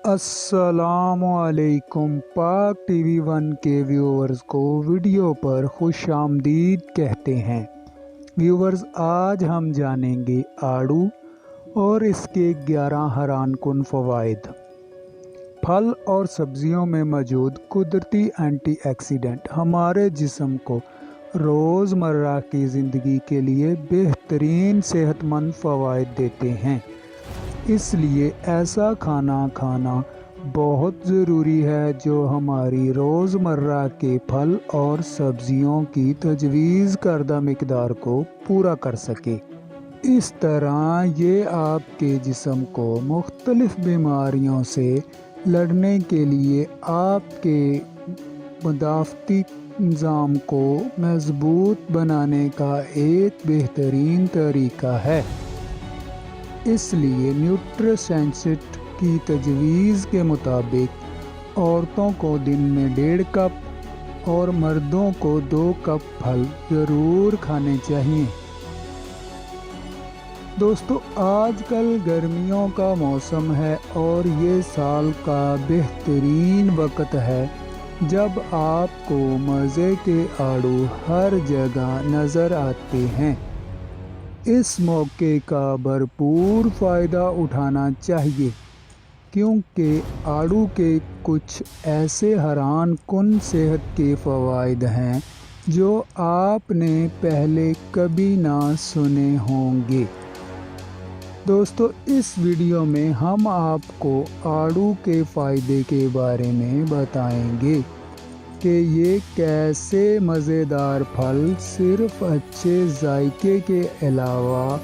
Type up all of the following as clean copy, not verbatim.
अस्सलाम वालेकुम। पाक टीवी वन के व्यूअर्स को वीडियो पर खुश आमदीद कहते हैं। व्यूअर्स, आज हम जानेंगे आड़ू और इसके 11 हैरानकुन फ़वाइद। फल और सब्जियों में मौजूद कुदरती एंटीऑक्सीडेंट हमारे जिस्म को रोज़मर्रा की ज़िंदगी के लिए बेहतरीन सेहतमंद फ़वाइद देते हैं। इसलिए ऐसा खाना खाना बहुत ज़रूरी है जो हमारी रोज़मर्रा के फल और सब्जियों की तजवीज़ करदा मिकदार को पूरा कर सके। इस तरह ये आपके जिस्म को मुख्तलिफ़ बीमारियों से लड़ने के लिए आपके मदाफ़ती निज़ाम को मज़बूत बनाने का एक बेहतरीन तरीका है। इसलिए न्यूट्रिशनिस्ट की तजवीज़ के मुताबिक औरतों को दिन में 1.5 कप और मर्दों को 2 कप फल ज़रूर खाने चाहिए। दोस्तों, आजकल गर्मियों का मौसम है और ये साल का बेहतरीन वक्त है जब आपको मज़े के आड़ू हर जगह नज़र आते हैं। इस मौके का भरपूर फ़ायदा उठाना चाहिए क्योंकि आड़ू के कुछ ऐसे हैरानकुन सेहत के फ़वाइद हैं जो आपने पहले कभी ना सुने होंगे। दोस्तों, इस वीडियो में हम आपको आड़ू के फ़ायदे के बारे में बताएंगे कि ये कैसे मज़ेदार फल सिर्फ़ अच्छे जायके के अलावा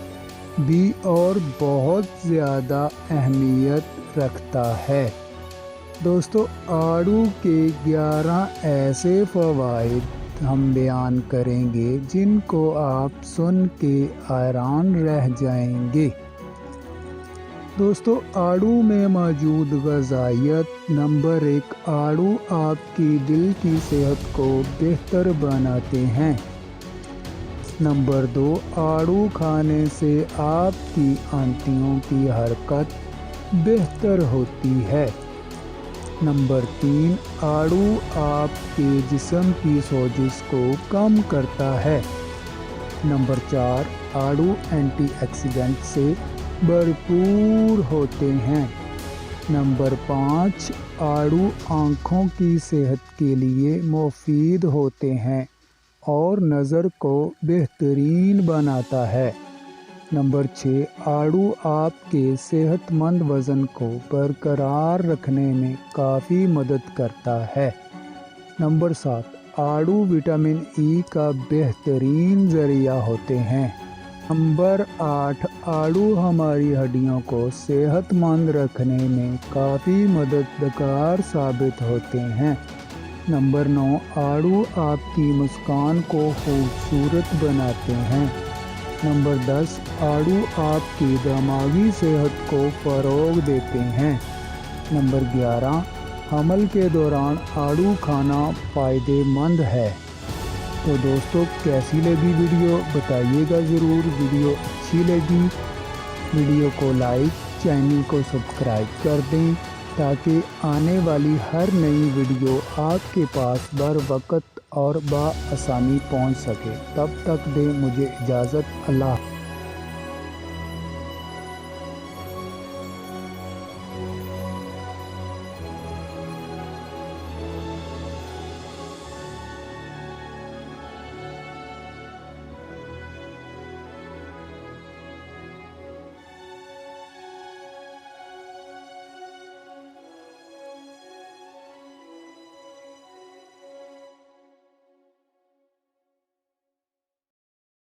भी और बहुत ज़्यादा अहमियत रखता है। दोस्तों, आड़ू के 11 ऐसे फ़वाइद हम बयान करेंगे जिनको आप सुन के हैरान रह जाएंगे। दोस्तों, आड़ू में मौजूद ग़िज़ाइयत। नंबर 1, आड़ू आपकी दिल की सेहत को बेहतर बनाते हैं। नंबर 2, आड़ू खाने से आपकी आंतियों की हरकत बेहतर होती है। नंबर 3, आड़ू आपके जिस्म की सोजिश को कम करता है। नंबर 4, आड़ू एंटीऑक्सीडेंट से भरपूर होते हैं। नंबर 5, आड़ू आँखों की सेहत के लिए मुफीद होते हैं और नज़र को बेहतरीन बनाता है। नंबर 6, आड़ू आपके सेहतमंद वज़न को बरकरार रखने में काफ़ी मदद करता है। नंबर 7, आड़ू विटामिन ई का बेहतरीन ज़रिया होते हैं। नंबर 8, आड़ू हमारी हड्डियों को सेहतमंद रखने में काफ़ी मददगार साबित होते हैं। नंबर 9, आड़ू आपकी मुस्कान को खूबसूरत बनाते हैं। नंबर 10, आड़ू आपकी दिमागी सेहत को फ़रोग़ देते हैं। नंबर 11, हमल के दौरान आड़ू खाना फ़ायदेमंद है। तो दोस्तों, कैसी लगी वीडियो बताइएगा ज़रूर। वीडियो अच्छी लगी वीडियो को लाइक, चैनल को सब्सक्राइब कर दें ताकि आने वाली हर नई वीडियो आपके पास बर वक्त और बआसानी पहुंच सके। तब तक दें मुझे इजाज़त। अल्लाह।